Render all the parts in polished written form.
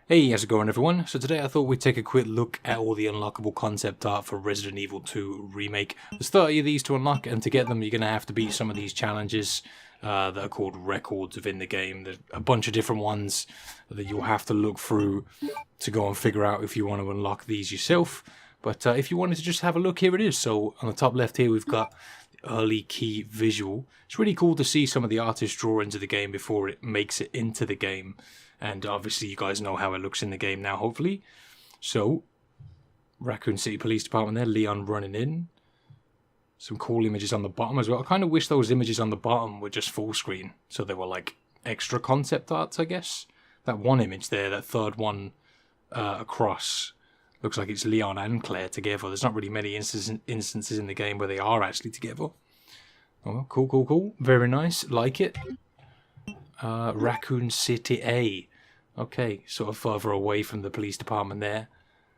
Hey, how's it going everyone? So today I thought we'd take a quick look at all the unlockable concept art for Resident Evil 2 Remake. There's 30 of these to unlock, and to get them you're going to have to beat some of these challenges that are called records within the game. There's a bunch of different ones that you'll have to look through to go and figure out if you want to unlock these yourself. But if you wanted to just have a look, here it is. So on the top left here we've got early key visual. It's really cool to see some of the artist's drawings of the game before it makes it into the game. And obviously you guys know how it looks in the game now, hopefully. So, Raccoon City Police Department there, Leon running in. Some cool images on the bottom as well. I kind of wish those images on the bottom were just full screen. So they were like extra concept arts, I guess. That one image there, that third one across, looks like it's Leon and Claire together. There's not really many instances in the game where they are actually together. Oh, cool, cool, cool. Very nice. Like it. Raccoon City A. Okay, sort of further away from the police department there.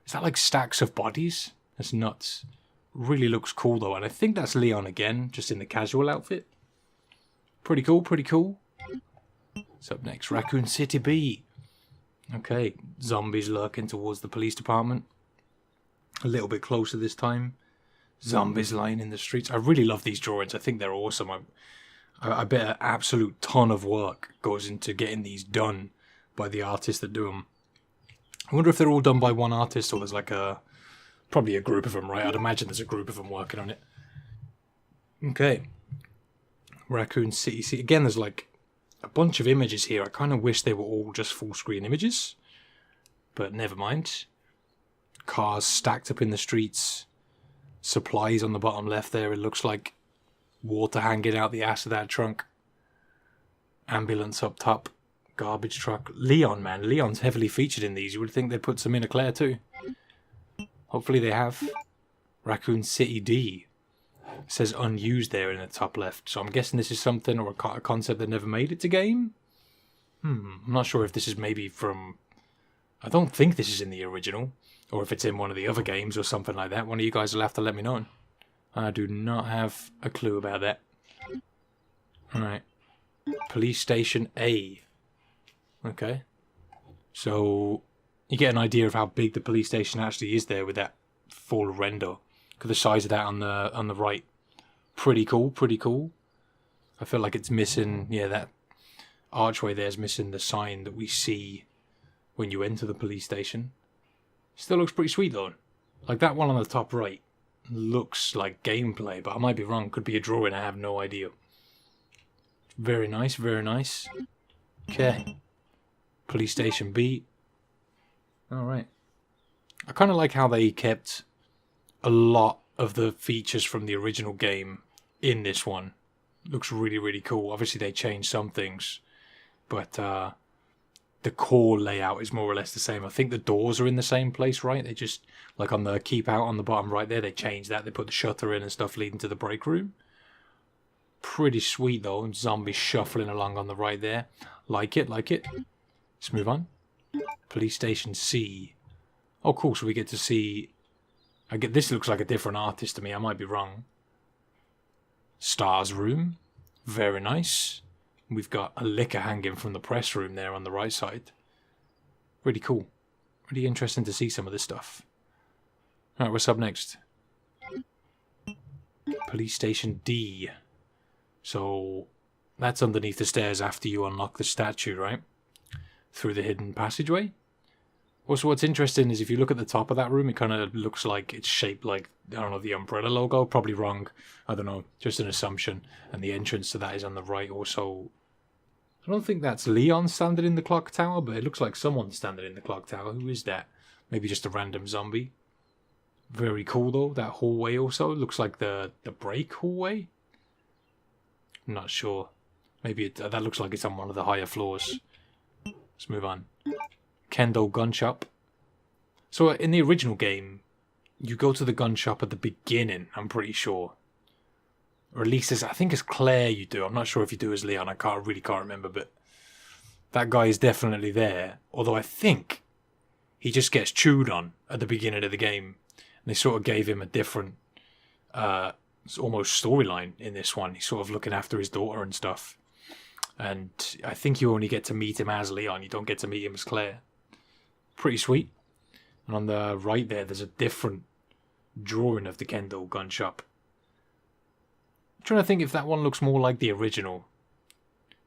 Is that like stacks of bodies? That's nuts. Really looks cool though, and I think that's Leon again, just in the casual outfit. Pretty cool, pretty cool. What's up next? Raccoon City B. Okay, zombies lurking towards the police department. A little bit closer this time. Zombies lying in the streets. I really love these drawings. I think they're awesome. I bet an absolute ton of work goes into getting these done by the artists that do them. I wonder if they're all done by one artist or there's like probably a group of them, right? I'd imagine there's a group of them working on it. Okay. Raccoon City. See, again, there's like a bunch of images here. I kind of wish they were all just full screen images, but never mind. Cars stacked up in the streets. Supplies on the bottom left there. It looks like water hanging out the ass of that trunk. Ambulance up top. Garbage truck. Leon, man. Leon's heavily featured in these. You would think they'd put some in a Claire too. Hopefully they have. Raccoon City D. It says unused there in the top left. So I'm guessing this is something or a concept that never made it to game. I'm not sure if this is maybe from... I don't think this is in the original. Or if it's in one of the other games or something like that. One of you guys will have to let me know. I do not have a clue about that. Alright. Police Station A. Okay. So, you get an idea of how big the police station actually is there with that full render. Look at the size of that on the right. Pretty cool, pretty cool. I feel like it's missing, yeah, that archway there is missing the sign that we see when you enter the police station. Still looks pretty sweet though. Like that one on the top right. Looks like gameplay, but I might be wrong. Could be a drawing, I have no idea. Very nice, very nice. Okay. Police Station B. Alright. I kind of like how they kept a lot of the features from the original game in this one. Looks really, really cool. Obviously they changed some things, but the core layout is more or less the same. I think the doors are in the same place, right? They just, like on the keep out on the bottom right there, they changed that. They put the shutter in and stuff leading to the break room. Pretty sweet though. Zombies shuffling along on the right there. Like it, like it. Let's move on. Police Station C. Oh cool, so we get to see... this looks like a different artist to me, I might be wrong. Stars room. Very nice. We've got a liquor hanging from the press room there on the right side. Really cool. Really interesting to see some of this stuff. Alright, what's up next? Police Station D. So, that's underneath the stairs after you unlock the statue, right? Through the hidden passageway. Also, what's interesting is if you look at the top of that room, it kind of looks like it's shaped like, I don't know, the Umbrella logo. Probably wrong. I don't know. Just an assumption. And the entrance to that is on the right. Also, I don't think that's Leon standing in the clock tower, but it looks like someone's standing in the clock tower. Who is that? Maybe just a random zombie. Very cool, though. That hallway also looks like the break hallway. I'm not sure. Maybe that looks like it's on one of the higher floors. Let's move on. Kendo gun shop. So in the original game, you go to the gun shop at the beginning, I'm pretty sure. Or at least I think as Claire you do. I'm not sure if you do as Leon. I really can't remember, but that guy is definitely there. Although I think he just gets chewed on at the beginning of the game. And they sort of gave him a different almost storyline in this one. He's sort of looking after his daughter and stuff. And I think you only get to meet him as Leon. You don't get to meet him as Claire. Pretty sweet. And on the right there's a different drawing of the Kendo gun shop. I'm trying to think if that one looks more like the original.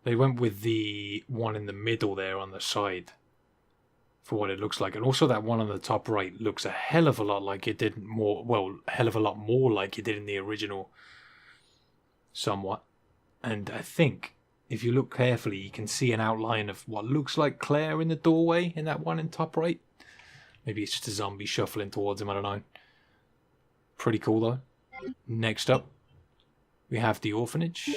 They went with the one in the middle there on the side for what it looks like. And also that one on the top right looks a hell of a lot like it did a hell of a lot more like it did in the original. Somewhat. And I think if you look carefully, you can see an outline of what looks like Claire in the doorway in that one in top right. Maybe it's just a zombie shuffling towards him, I don't know. Pretty cool though. Next up, we have the Orphanage.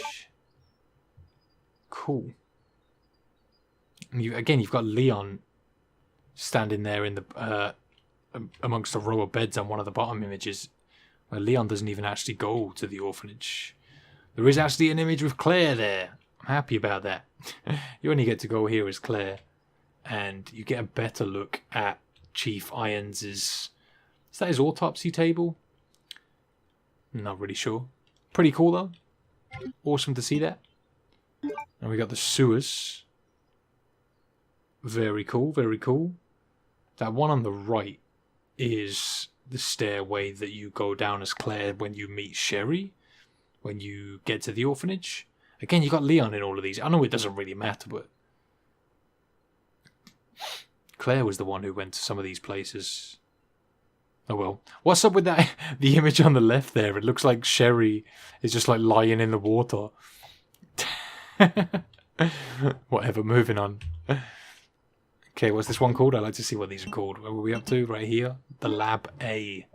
Cool. And you've got Leon standing there in the amongst a row of beds on one of the bottom images, where Leon doesn't even actually go to the orphanage. There is actually an image with Claire there. I'm happy about that. You only get to go here as Claire, and you get a better look at Chief Irons'... Is that his autopsy table? Not really sure. Pretty cool though. Awesome to see that. And we got the sewers. Very cool, very cool. That one on the right is the stairway that you go down as Claire when you meet Sherry, when you get to the orphanage. Again, you got Leon in all of these. I know it doesn't really matter, but Claire was the one who went to some of these places. Oh well. What's up with that? The image on the left there, it looks like Sherry is just like lying in the water. Whatever, moving on. Okay, what's this one called? I'd like to see what these are called. What were we up to right here? The Lab A.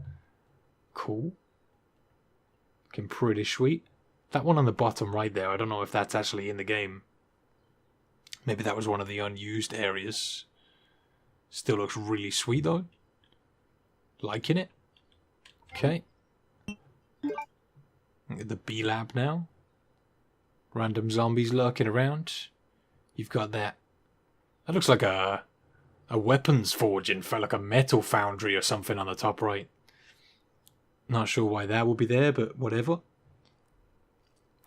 Cool. Looking pretty sweet. That one on the bottom right there, I don't know if that's actually in the game. Maybe that was one of the unused areas. Still looks really sweet though. Liking it. Okay. The B Lab now. Random zombies lurking around. You've got that. That looks like a weapons forging for like a metal foundry or something on the top right. Not sure why that would be there, but whatever.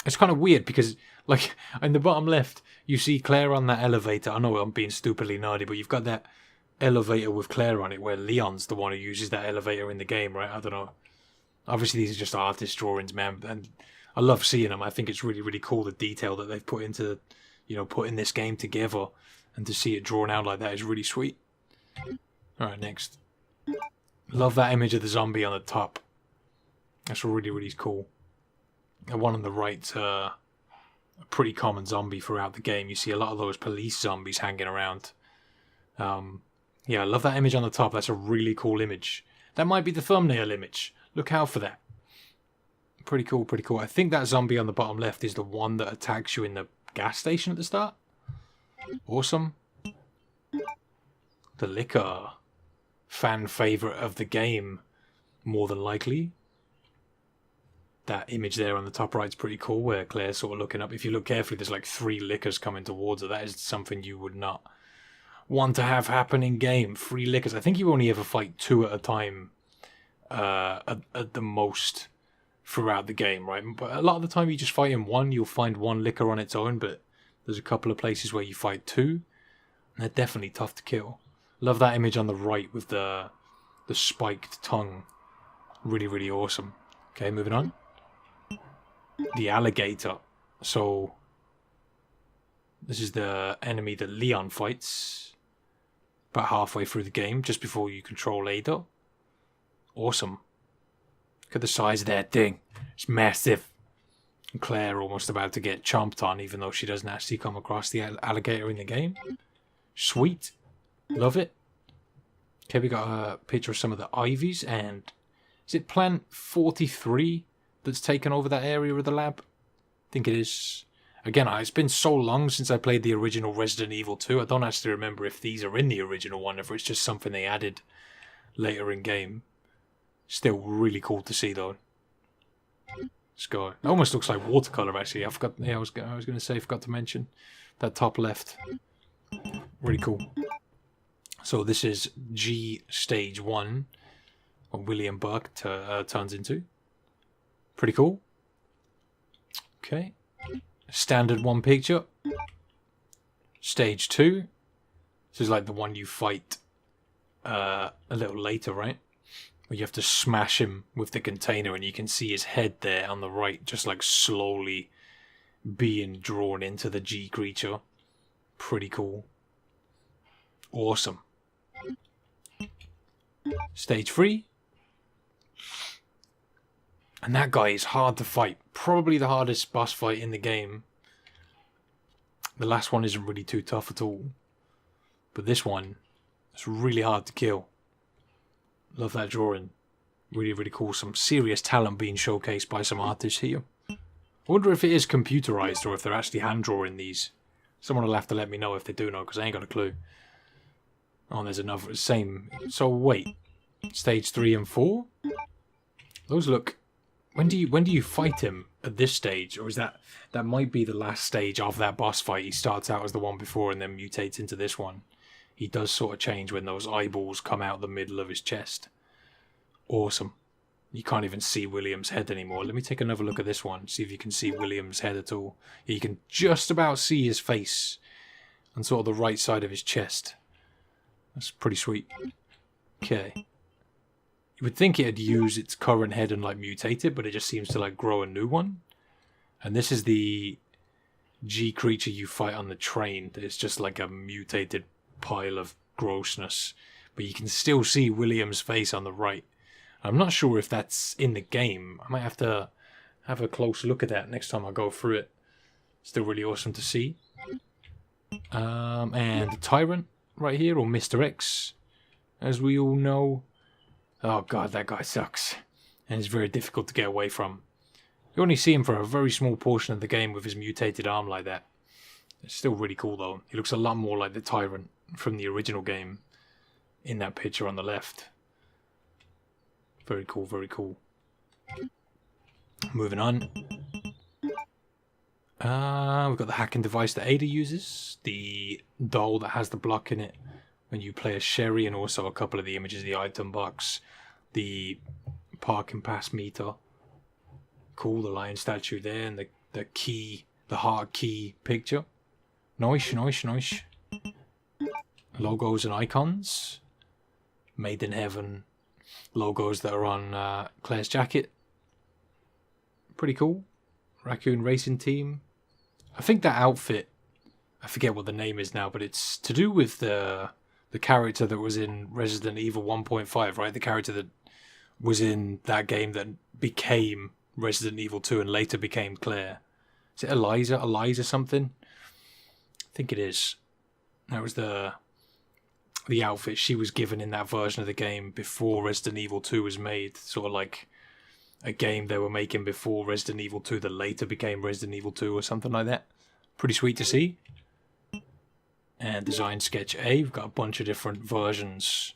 It's kind of weird because, like, in the bottom left, you see Claire on that elevator. I know I'm being stupidly nerdy, but you've got that elevator with Claire on it where Leon's the one who uses that elevator in the game, right? I don't know. Obviously, these are just artist drawings, man, and I love seeing them. I think it's really, really cool, the detail that they've put into, putting this game together, and to see it drawn out like that is really sweet. Alright, next. Love that image of the zombie on the top. That's really, really cool. The one on the right, a pretty common zombie throughout the game. You see a lot of those police zombies hanging around. Yeah, I love that image on the top. That's a really cool image. That might be the thumbnail image. Look out for that. Pretty cool, pretty cool. I think that zombie on the bottom left is the one that attacks you in the gas station at the start. Awesome. The liquor. Fan favourite of the game, more than likely. That image there on the top right is pretty cool, where Claire's sort of looking up. If you look carefully, there's like 3 liquors coming towards her. That is something you would not want to have happen in game. 3 liquors. I think you only ever fight 2 at a time, at the most throughout the game, right? But a lot of the time you just fight in 1. You'll find 1 liquor on its own, but there's a couple of places where you fight 2, and they're definitely tough to kill. Love that image on the right with the spiked tongue. Really, really awesome. Okay, moving on. The alligator. So this is the enemy that Leon fights about halfway through the game, just before you control Ada. Awesome. Look at the size of that thing. It's massive. And Claire almost about to get chomped on, even though she doesn't actually come across the alligator in the game. Sweet. Love it. Okay, we got a picture of some of the ivies, and is it plant 43 that's taken over that area of the lab? I think it is. Again, it's been so long since I played the original Resident Evil 2, I don't actually remember if these are in the original one, if it's just something they added later in game. Still really cool to see though. Let's go. It almost looks like watercolor actually. I forgot. Yeah, I was going to say, forgot to mention that top left. Really cool. So this is G Stage 1, what William Burke turns into. Pretty cool. Okay. Standard 1 picture. Stage 2. This is like the one you fight a little later, right? Where you have to smash him with the container and you can see his head there on the right, just like slowly being drawn into the G creature. Pretty cool. Awesome. Stage 3. And that guy is hard to fight. Probably the hardest boss fight in the game. The last one isn't really too tough at all. But this one, it's really hard to kill. Love that drawing. Really, really cool. Some serious talent being showcased by some artists here. I wonder if it is computerized or if they're actually hand drawing these. Someone will have to let me know if they do know, because I ain't got a clue. Oh, and there's another, same. So wait, stage 3 and 4? Those look... When do you fight him at this stage? Or is that might be the last stage of that boss fight? He starts out as the one before and then mutates into this one. He does sort of change when those eyeballs come out the middle of his chest. Awesome. You can't even see William's head anymore. Let me take another look at this one. See if you can see William's head at all. You can just about see his face on sort of the right side of his chest. That's pretty sweet. Okay. You would think it'd use its current head and like mutate it, but it just seems to like grow a new one. And this is the G creature you fight on the train. It's just like a mutated pile of grossness. But you can still see William's face on the right. I'm not sure if that's in the game. I might have to have a close look at that next time I go through it. Still really awesome to see. And the Tyrant right here, or Mr. X, as we all know. Oh god, that guy sucks. And it's very difficult to get away from. You only see him for a very small portion of the game with his mutated arm like that. It's still really cool though. He looks a lot more like the Tyrant from the original game in that picture on the left. Very cool, very cool. Moving on. We've got the hacking device that Ada uses. The doll that has the block in it when you play as Sherry, and also a couple of the images of the item box. The parking pass meter. Cool, the lion statue there, and the key, the heart key picture. Nice, nice, nice. Logos and icons. Made in Heaven. Logos that are on Claire's jacket. Pretty cool. Raccoon Racing Team. I think that outfit, I forget what the name is now, but it's to do with the character that was in Resident Evil 1.5, right? The character that was in that game that became Resident Evil 2 and later became Claire. Is it Eliza? Eliza something? I think it is. That was the outfit she was given in that version of the game before Resident Evil 2 was made. Sort of like a game they were making before Resident Evil 2 that later became Resident Evil 2 or something like that. Pretty sweet to see. And Design Sketch A, we've got a bunch of different versions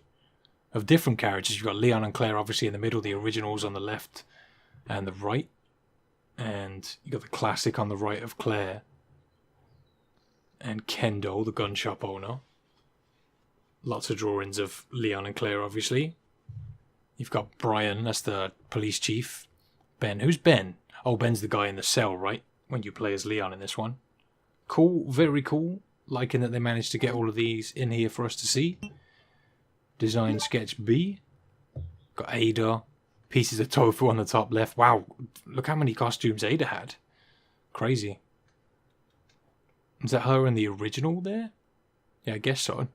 of different characters. You've got Leon and Claire obviously in the middle, the originals on the left and the right. And you've got the classic on the right of Claire. And Kendo, the gun shop owner. Lots of drawings of Leon and Claire, obviously. You've got Brian, that's the police chief. Ben, who's Ben? Oh, Ben's the guy in the cell, right? When you play as Leon in this one. Cool, very cool. Liking that they managed to get all of these in here for us to see. Design Sketch B. Got Ada. Pieces of tofu on the top left. Wow, look how many costumes Ada had. Crazy. Is that her in the original there? Yeah, I guess so.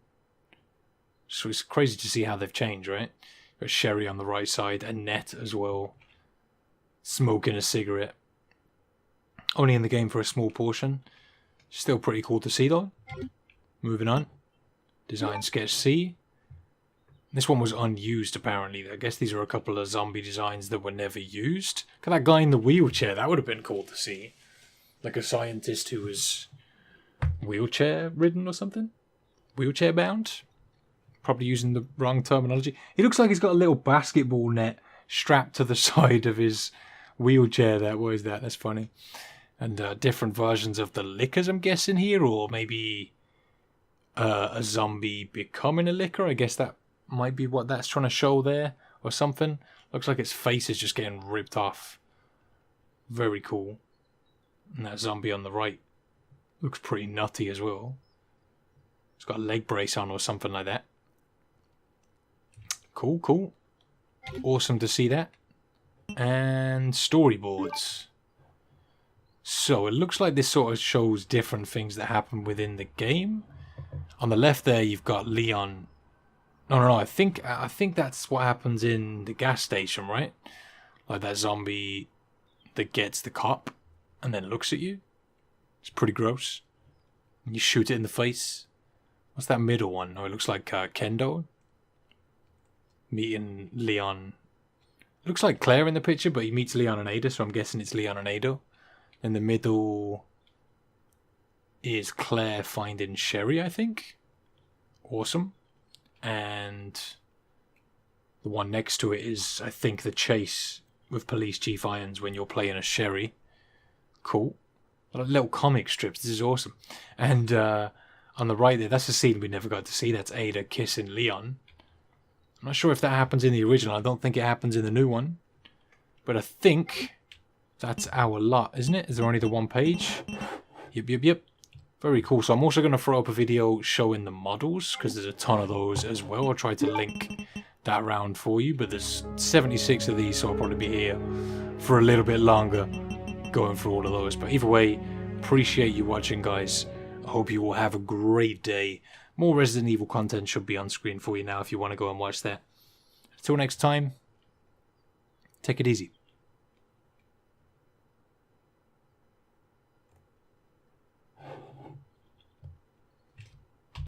So it's crazy to see how they've changed, right? Got Sherry on the right side, Annette as well. Smoking a cigarette. Only in the game for a small portion. Still pretty cool to see though. Moving on. Design Sketch C. This one was unused apparently. I guess these are a couple of zombie designs that were never used. Look at that guy in the wheelchair. That would have been cool to see. Like a scientist who was wheelchair ridden or something? Wheelchair bound? Probably using the wrong terminology. He looks like he's got a little basketball net strapped to the side of his wheelchair there. What is that? That's funny. And different versions of the lickers, I'm guessing, here. Or maybe a zombie becoming a licker. I guess that might be what that's trying to show there. Or something. Looks like its face is just getting ripped off. Very cool. And that zombie on the right looks pretty nutty as well. It's got a leg brace on or something like that. Cool, cool. Awesome to see that. And storyboards. So it looks like this sort of shows different things that happen within the game. On the left there, you've got Leon. No. I think that's what happens in the gas station, right? Like that zombie that gets the cop and then looks at you. It's pretty gross. And you shoot it in the face. What's that middle one? Oh, it looks like Kendo. Meeting Leon. It looks like Claire in the picture, but he meets Leon and Ada, so I'm guessing it's Leon and Ada. In the middle is Claire finding Sherry, I think. Awesome. And the one next to it is, I think, the chase with Police Chief Irons when you're playing as Sherry. Cool. Little comic strips. This is awesome. And on the right there, that's a scene we never got to see. That's Ada kissing Leon. I'm not sure if that happens in the original. I don't think it happens in the new one. But I think that's our lot, isn't it? Is there only the one page? Yep. Very cool. So I'm also going to throw up a video showing the models, because there's a ton of those as well. I'll try to link that around for you. But there's 76 of these, so I'll probably be here for a little bit longer going through all of those. But either way, appreciate you watching, guys. I hope you all have a great day. More Resident Evil content should be on screen for you now if you want to go and watch that. Until next time, take it easy.